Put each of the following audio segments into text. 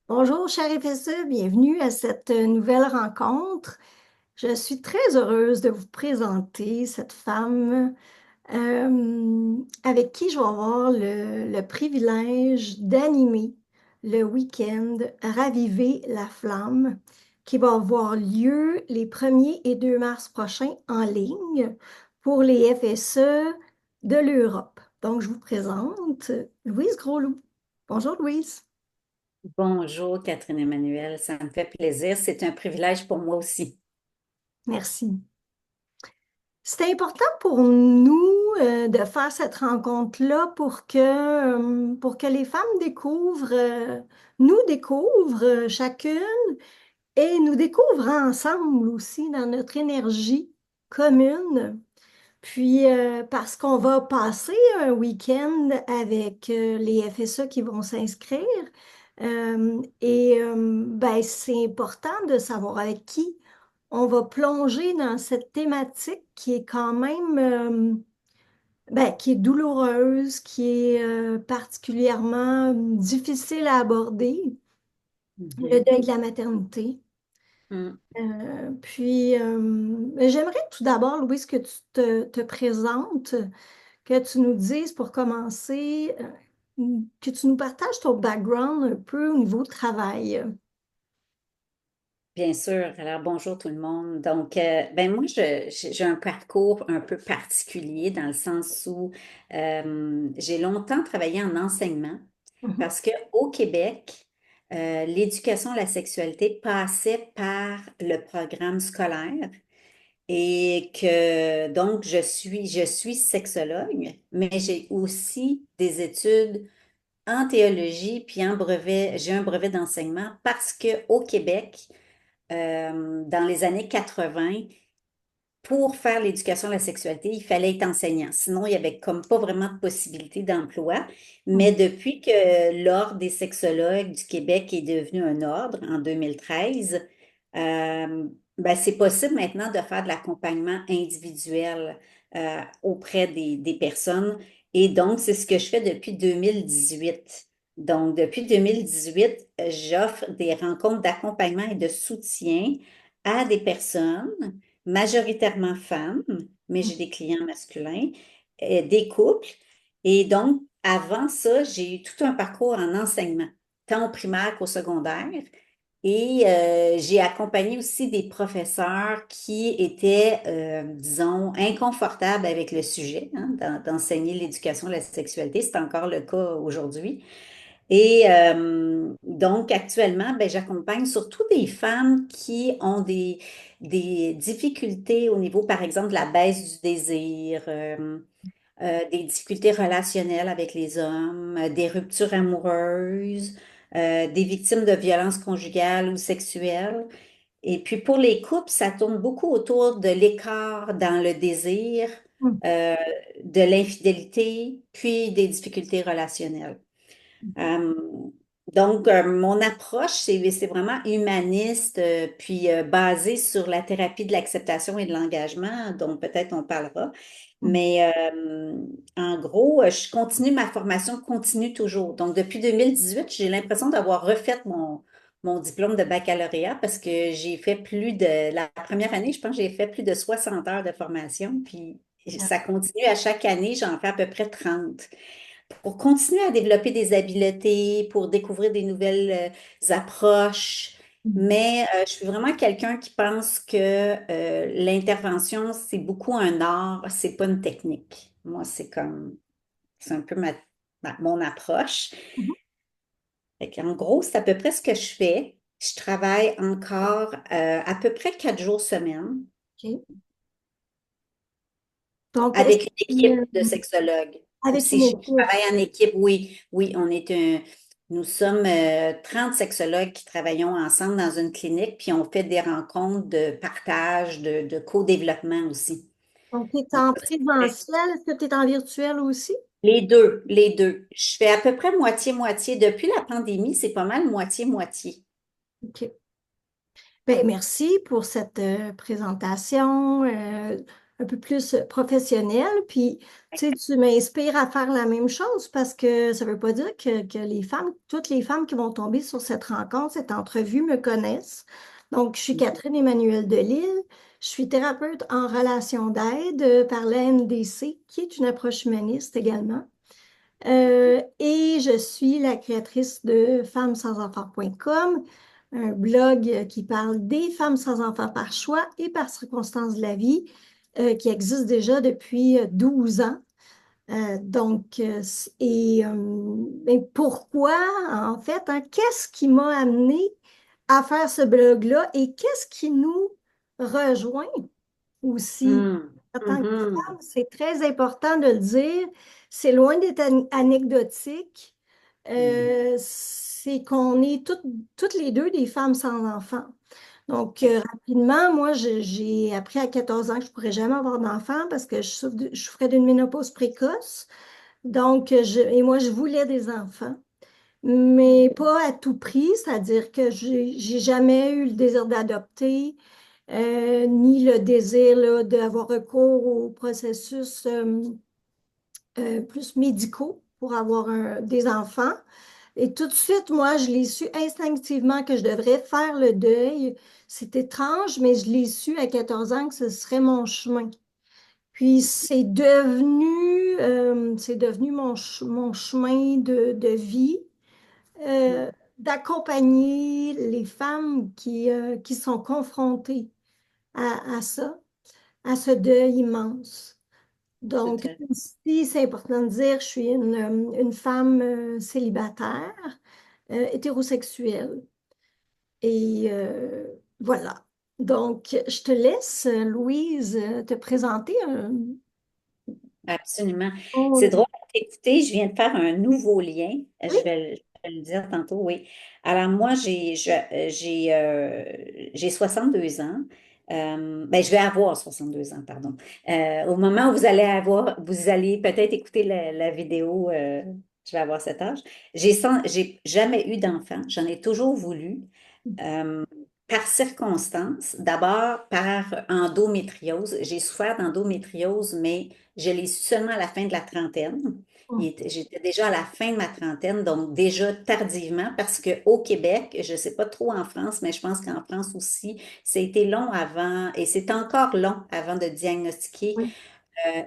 Bonjour, chers FSE, bienvenue à cette nouvelle rencontre. Je suis très heureuse de vous présenter cette femme avec qui je vais avoir le privilège d'animer le week-end Raviver la flamme qui va avoir lieu les 1er et 2 mars prochains en ligne pour les FSE de l'Europe. Donc, je vous présente Louise Grosloup. Bonjour Louise. Bonjour Catherine Emmanuel, ça me fait plaisir. C'est un privilège pour moi aussi. Merci. C'est important pour nous de faire cette rencontre-là pour que les femmes découvrent, nous découvrent chacune et nous découvrent ensemble aussi dans notre énergie commune. Puis parce qu'on va passer un week-end avec les FSA qui vont s'inscrire. Ben, c'est important de savoir avec qui on va plonger dans cette thématique qui est quand même ben, qui est douloureuse, qui est particulièrement difficile à aborder, le Mhm. deuil de la maternité. Mm. J'aimerais tout d'abord, Louise, que tu te présentes, que tu nous dises pour commencer, que tu nous partages ton background un peu au niveau travail. Bien sûr. Alors, bonjour tout le monde. Donc, ben moi, j'ai un parcours un peu particulier dans le sens où j'ai longtemps travaillé en enseignement Mhm. parce qu'au Québec, l'éducation à la sexualité passait par le programme scolaire et que donc je suis sexologue, mais j'ai aussi des études en théologie, puis j'ai un brevet d'enseignement parce qu'au Québec, dans les années 80, pour faire l'éducation à la sexualité, il fallait être enseignant. Sinon, il n'y avait comme pas vraiment de possibilité d'emploi. Mais depuis que l'Ordre des sexologues du Québec est devenu un ordre en 2013, ben, c'est possible maintenant de faire de l'accompagnement individuel auprès des personnes. Et donc, c'est ce que je fais depuis 2018. Donc, depuis 2018, j'offre des rencontres d'accompagnement et de soutien à des personnes majoritairement femmes, mais j'ai des clients masculins, des couples. Et donc, avant ça, j'ai eu tout un parcours en enseignement, tant au primaire qu'au secondaire. Et j'ai accompagné aussi des professeurs qui étaient, disons, inconfortables avec le sujet, hein, d'enseigner l'éducation à la sexualité. C'est encore le cas aujourd'hui. Et donc, actuellement, ben, j'accompagne surtout des femmes qui ont des difficultés au niveau, par exemple, de la baisse du désir, des difficultés relationnelles avec les hommes, des ruptures amoureuses, des victimes de violences conjugales ou sexuelles. Et puis, pour les couples, ça tourne beaucoup autour de l'écart dans le désir, Mhm. euh, de l'infidélité, puis des difficultés relationnelles. Euh, donc, mon approche, c'est vraiment humaniste, puis basée sur la thérapie de l'acceptation et de l'engagement, dont peut-être on parlera. Mais en gros, je continue ma formation continue toujours. Donc, depuis 2018, j'ai l'impression d'avoir refait mon diplôme de baccalauréat parce que j'ai fait la première année, je pense que j'ai fait plus de 60 heures de formation, puis ça continue à chaque année, j'en fais à peu près 30 pour continuer à développer des habiletés, pour découvrir des nouvelles approches. Mais je suis vraiment quelqu'un qui pense que l'intervention, c'est beaucoup un art, c'est pas une technique. Moi, c'est un peu mon approche. Mhm. En gros, c'est à peu près ce que je fais. Je travaille encore à peu près 4 jours semaine OK. Donc, est-ce avec une que, équipe de sexologues. avec Aussi, une je équipe, travaille en équipe, oui. Oui, nous sommes 30 sexologues qui travaillons ensemble dans une clinique, puis on fait des rencontres de partage, de co-développement aussi. donc tu es Donc, en ça, c'est présentiel, est-ce que tu es en virtuel aussi? les deux, les deux. Je fais à peu près moitié-moitié. Depuis la pandémie, c'est pas mal moitié-moitié. OK. Ben, merci pour cette présentation. un peu plus professionnelle. Puis, tu sais, tu m'inspires à faire la même chose parce que ça ne veut pas dire que les femmes, toutes les femmes qui vont tomber sur cette rencontre, cette entrevue me connaissent. Donc, je suis Catherine Emmanuelle Delille. Je suis thérapeute en relation d'aide par la NDC, qui est une approche humaniste également. Et je suis la créatrice de femmesansenfants.com, un blog qui parle des femmes sans enfants par choix et par circonstances de la vie, qui existe déjà depuis 12 ans. Mais pourquoi, en fait, hein, qu'est-ce qui m'a amené à faire ce blog-là et qu'est-ce qui nous rejoint aussi? Mm. En tant que femme, Mhm. c'est très important de le dire. C'est loin d'être anecdotique. C'est qu'on est toutes les deux des femmes sans enfants. Donc, rapidement, moi, j'ai appris à 14 ans que je ne pourrais jamais avoir d'enfant parce que je souffrais d'une ménopause précoce. Donc, et moi, je voulais des enfants, mais pas à tout prix, c'est-à-dire que j'ai jamais eu le désir d'adopter, ni le désir là, d'avoir recours au processus plus médicaux pour avoir des enfants. Et tout de suite, moi, je l'ai su instinctivement que je devrais faire le deuil. C'est étrange, mais je l'ai su à 14 ans que ce serait mon chemin. Puis c'est devenu mon chemin de vie, euh, d'accompagner les femmes qui sont confrontées à ça, à ce deuil immense. Tout Donc, à fait. ici, c'est important de dire, je suis une femme célibataire, hétérosexuelle. Et voilà. Donc, je te laisse, Louise, te présenter un... Absolument. C'est Oh, drôle à t'écouter. Je viens de faire un nouveau lien. oui. Je vais le dire tantôt, oui. Alors, moi, j'ai 62 ans. Ben, je vais avoir 62 ans, pardon. Au moment où vous allez peut-être écouter la vidéo, je vais avoir cet âge. J'ai jamais eu d'enfant. J'en ai toujours voulu. Euh, Par circonstance, d'abord par endométriose. J'ai souffert d'endométriose, mais je l'ai su seulement à la fin de la trentaine. J'étais déjà à la fin de ma trentaine, donc déjà tardivement, parce qu'au Québec, je ne sais pas trop en France, mais je pense qu'en France aussi, ça a été long avant, et c'est encore long avant de diagnostiquer Oui.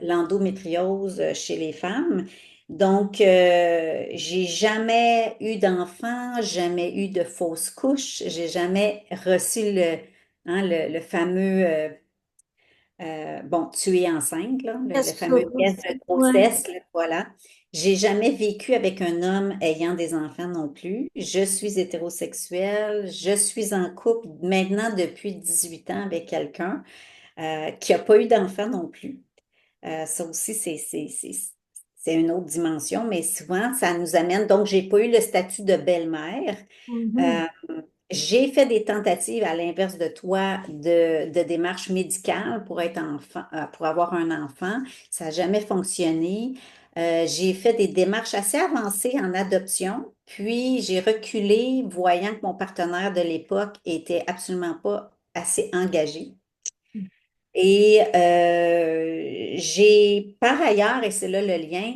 l'endométriose chez les femmes. Donc, j'ai jamais eu d'enfant, jamais eu de fausse couche, j'ai jamais reçu le fameux bon, tu es enceinte, là, le Est-ce fameux que test de aussi? Ouais. grossesse, là, voilà. J'ai jamais vécu avec un homme ayant des enfants non plus. Je suis hétérosexuelle, je suis en couple maintenant depuis 18 ans avec quelqu'un qui n'a pas eu d'enfant non plus. Ça aussi, c'est une autre dimension, mais souvent, ça nous amène. Donc, j'ai pas eu le statut de belle-mère. Mhm. Euh, j'ai fait des tentatives à l'inverse de toi de démarches médicales pour être enfant, pour avoir un enfant. Ça n'a jamais fonctionné. J'ai fait des démarches assez avancées en adoption, puis j'ai reculé, voyant que mon partenaire de l'époque était absolument pas assez engagé. Et j'ai par ailleurs, et c'est là le lien,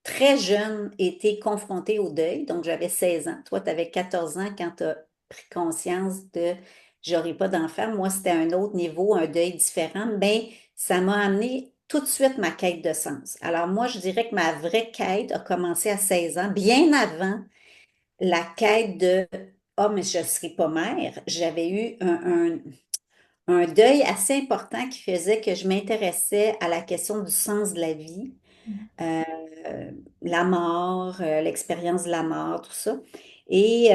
très jeune été confrontée au deuil. Donc, j'avais 16 ans. Toi, tu avais 14 ans quand tu as pris conscience de j'aurai pas d'enfant. Moi, c'était un autre niveau, un deuil différent. Mais ça m'a amené tout de suite ma quête de sens. Alors, moi, je dirais que ma vraie quête a commencé à 16 ans, bien avant la quête de oh, mais je ne serai pas mère. J'avais eu un deuil assez important qui faisait que je m'intéressais à la question du sens de la vie, euh, la mort, l'expérience de la mort, tout ça. Et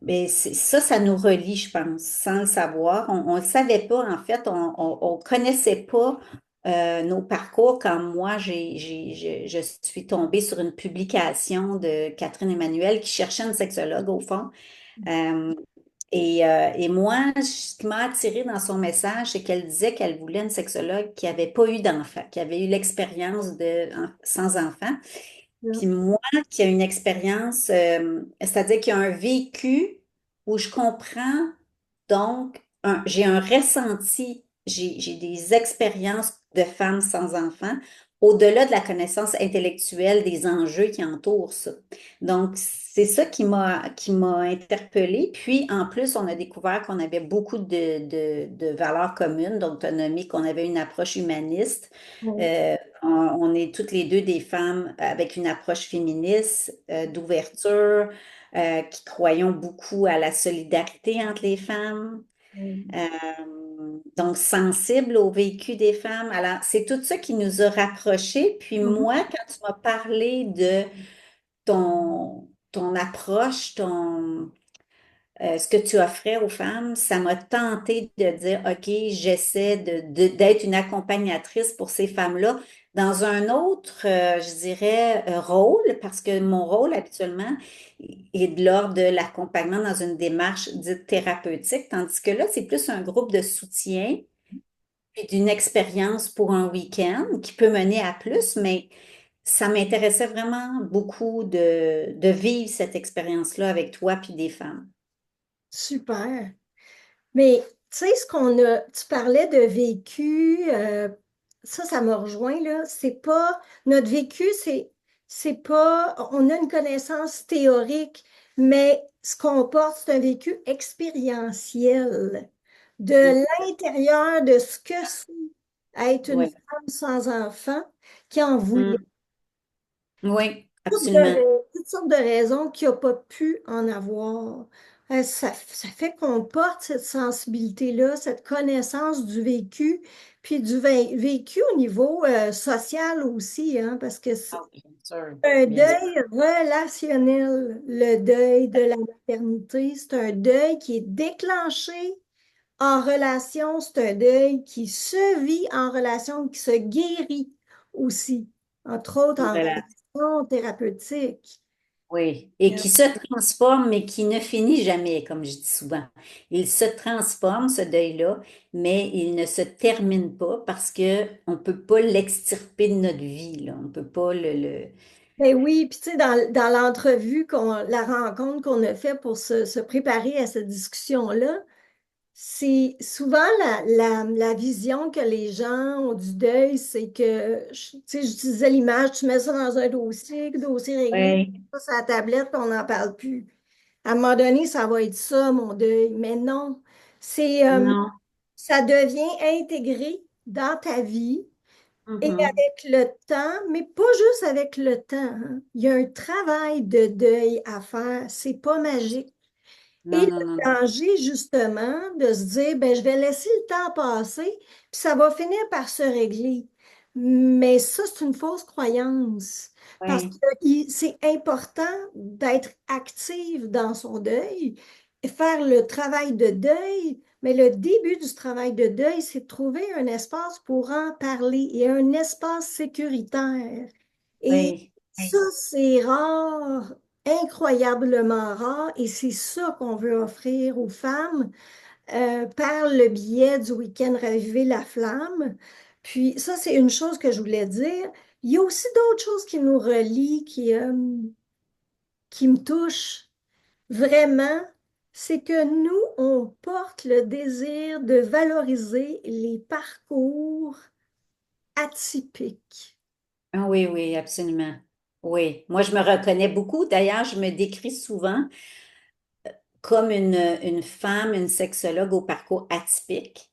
ben, ça, ça nous relie, je pense, sans le savoir. On ne le savait pas, en fait, on connaissait pas nos parcours quand moi, je suis tombée sur une publication de Catherine Emmanuel qui cherchait une sexologue, au fond. Euh, et moi, ce qui m'a attirée dans son message, c'est qu'elle disait qu'elle voulait une sexologue qui n'avait pas eu d'enfant, qui avait eu l'expérience sans enfant. Puis moi, qui a une expérience, c'est-à-dire qu'il y a un vécu où je comprends, donc, j'ai un ressenti j'ai des expériences de femmes sans enfants, au-delà de la connaissance intellectuelle des enjeux qui entourent ça. Donc, c'est ça qui m'a interpellée. Puis, en plus, on a découvert qu'on avait beaucoup de valeurs communes. Donc, tu as nommé qu'on avait une approche humaniste. Oui, On est toutes les deux des femmes avec une approche féministe, d'ouverture, qui croyons beaucoup à la solidarité entre les femmes. oui. Donc, sensible au vécu des femmes. Alors, c'est tout ça qui nous a rapprochés. Puis Mhm. moi, quand tu m'as parlé de ton approche, ce que tu offrais aux femmes, ça m'a tenté de dire, OK, j'essaie d'être une accompagnatrice pour ces femmes-là dans un autre, je dirais, rôle, parce que mon rôle habituellement est de l'ordre de l'accompagnement dans une démarche dite thérapeutique, tandis que là, c'est plus un groupe de soutien puis d'une expérience pour un week-end qui peut mener à plus, mais ça m'intéressait vraiment beaucoup de vivre cette expérience-là avec toi puis des femmes. Super. Mais tu sais, tu parlais de vécu, ça m'a rejoint là. C'est pas, notre vécu, c'est pas, on a une connaissance théorique, mais ce qu'on porte, c'est un vécu expérientiel de l'intérieur de ce que c'est être une Oui, femme sans enfant qui en voulait oui, absolument. toutes sortes de raisons qu'il n'a pas pu en avoir. Ça fait qu'on porte cette sensibilité-là, cette connaissance du vécu, puis du vécu au niveau social aussi, hein, parce que c'est Ah, bien sûr, un bien sûr. deuil relationnel, le deuil de la maternité. C'est un deuil qui est déclenché en relation, c'est un deuil qui se vit en relation, qui se guérit aussi, entre autres en Voilà. relation thérapeutique. Oui, et qui se transforme, mais qui ne finit jamais, comme je dis souvent. Il se transforme, ce deuil-là, mais il ne se termine pas parce que on peut pas l'extirper de notre vie, là. On peut pas Ben oui, puis tu sais, dans l'entrevue, la rencontre qu'on a fait pour se préparer à cette discussion-là, c'est souvent la vision que les gens ont du deuil, c'est que, tu sais, j'utilisais l'image, tu mets ça dans un dossier, dossier réglé, Oui, ça sur la tablette, puis on n'en parle plus. À un moment donné, ça va être ça, mon deuil. Mais non, c'est, non. ça devient intégré dans ta vie et Mhm. avec le temps, mais pas juste avec le temps, hein. Il y a un travail de deuil à faire. C'est pas magique. Et Non, non, non, le non. danger, justement, de se dire, ben, je vais laisser le temps passer, puis ça va finir par se régler. Mais ça, c'est une fausse croyance. Parce que Oui, c'est important d'être active dans son deuil, et faire le travail de deuil. Mais le début du travail de deuil, c'est de trouver un espace pour en parler et un espace sécuritaire. Et oui, ça, c'est rare, incroyablement rare, et c'est ça qu'on veut offrir aux femmes par le biais du week-end Raviver la flamme. Puis ça, c'est une chose que je voulais dire. Il y a aussi d'autres choses qui nous relient, qui me touchent vraiment. C'est que nous, on porte le désir de valoriser les parcours atypiques. ah oui, oui, absolument. Oui, moi, je me reconnais beaucoup. D'ailleurs, je me décris souvent comme une femme, une sexologue au parcours atypique,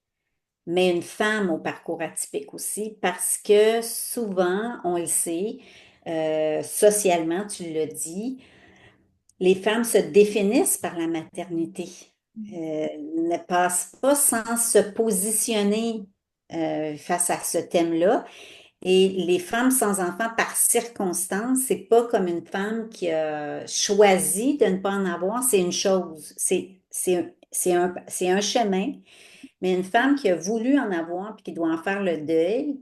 mais une femme au parcours atypique aussi, parce que souvent, on le sait, socialement, tu l'as dit, les femmes se définissent par la maternité, ne passent pas sans se positionner face à ce thème-là. Et les femmes sans enfants, par circonstance, c'est pas comme une femme qui a choisi de ne pas en avoir, c'est une chose, c'est un chemin, mais une femme qui a voulu en avoir puis qui doit en faire le deuil,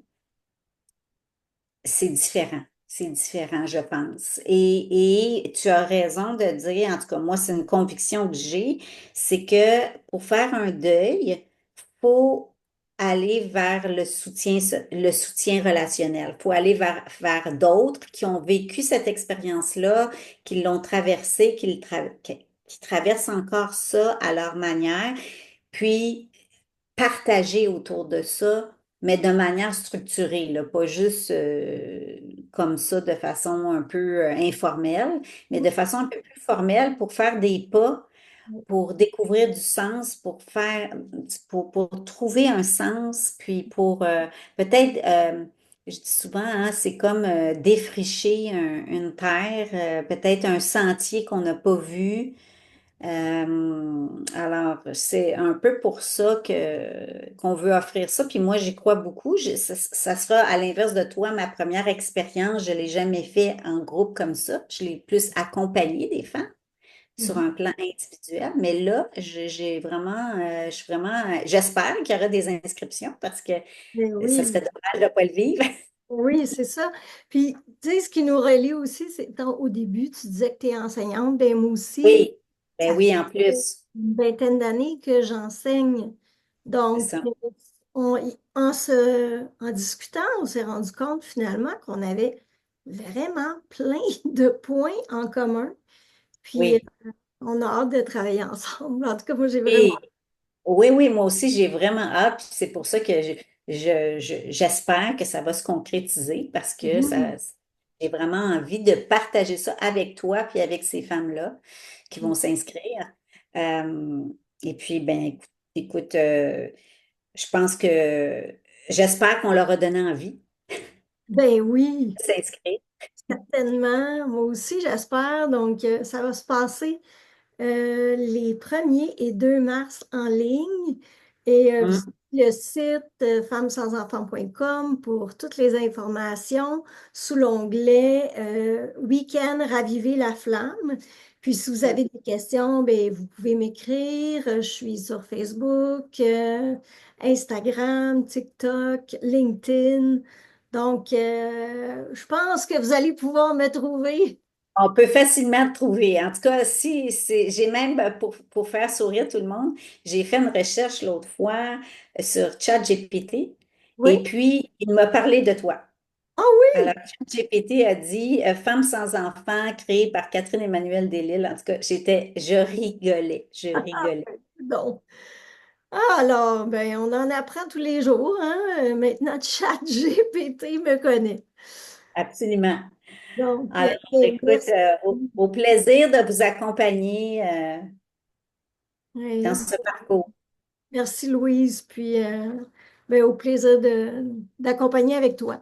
c'est différent. C'est différent, je pense. Et tu as raison de dire, en tout cas, moi, c'est une conviction que j'ai, c'est que pour faire un deuil, faut aller vers le soutien relationnel. Faut aller vers d'autres qui ont vécu cette expérience-là, qui l'ont traversée, qui traversent encore ça à leur manière. Puis, partager autour de ça, mais de manière structurée, là, pas juste comme ça, de façon un peu informelle, mais de façon un peu plus formelle pour faire des pas, pour découvrir du sens, pour trouver un sens, puis pour peut-être, je dis souvent, hein, c'est comme défricher une terre, peut-être un sentier qu'on n'a pas vu. Alors, c'est un peu pour ça qu'on veut offrir ça. Puis moi, j'y crois beaucoup. Ça sera à l'inverse de toi, ma première expérience. Je l'ai jamais fait en groupe comme ça. Je l'ai plus accompagné des femmes sur Mhm. un plan individuel. Mais là, j'ai vraiment, je suis vraiment, j'espère qu'il y aura des inscriptions parce que Ben ça oui, serait dommage de ne pas le vivre. oui, c'est ça. Puis, tu sais, ce qui nous relie aussi, c'est au début, tu disais que tu es enseignante, ben moi aussi, Oui, ben ça oui, en fait plus, une vingtaine d'années que j'enseigne. c'est Donc, ça. en discutant, on s'est rendu compte finalement qu'on avait vraiment plein de points en commun. Puis, Oui. on a hâte de travailler ensemble. En tout cas, moi, j'ai vraiment... Oui. Oui, oui, moi aussi, j'ai vraiment hâte. Puis c'est pour ça que j'espère que ça va se concrétiser parce que Oui. j'ai vraiment envie de partager ça avec toi puis avec ces femmes-là qui vont s'inscrire. Euh, et puis, ben, écoute, je pense que j'espère qu'on leur a donné envie Ben oui. de s'inscrire. Certainement, moi aussi, j'espère. Donc, ça va se passer les 1er et 2 mars en ligne. Et Hum. visitez le site femmesansenfants.com pour toutes les informations sous l'onglet Week-end Raviver la flamme. Puis, si vous avez des questions, ben, vous pouvez m'écrire. Je suis sur Facebook, Instagram, TikTok, LinkedIn. Donc, je pense que vous allez pouvoir me trouver. On peut facilement trouver. En tout cas, si j'ai même pour faire sourire tout le monde, j'ai fait une recherche l'autre fois sur ChatGPT Oui? et puis il m'a parlé de toi. Ah Alors, oui! ChatGPT a dit Femme sans enfant créée par Catherine Emmanuel Delisle. En tout cas, je rigolais, je rigolais. Donc, alors, ben, on en apprend tous les jours, hein? Maintenant, ChatGPT me connaît. Absolument. Donc, Alors, écoute, merci. au plaisir de vous accompagner dans Oui, ce parcours. merci Louise, puis ben, au plaisir d'accompagner avec toi.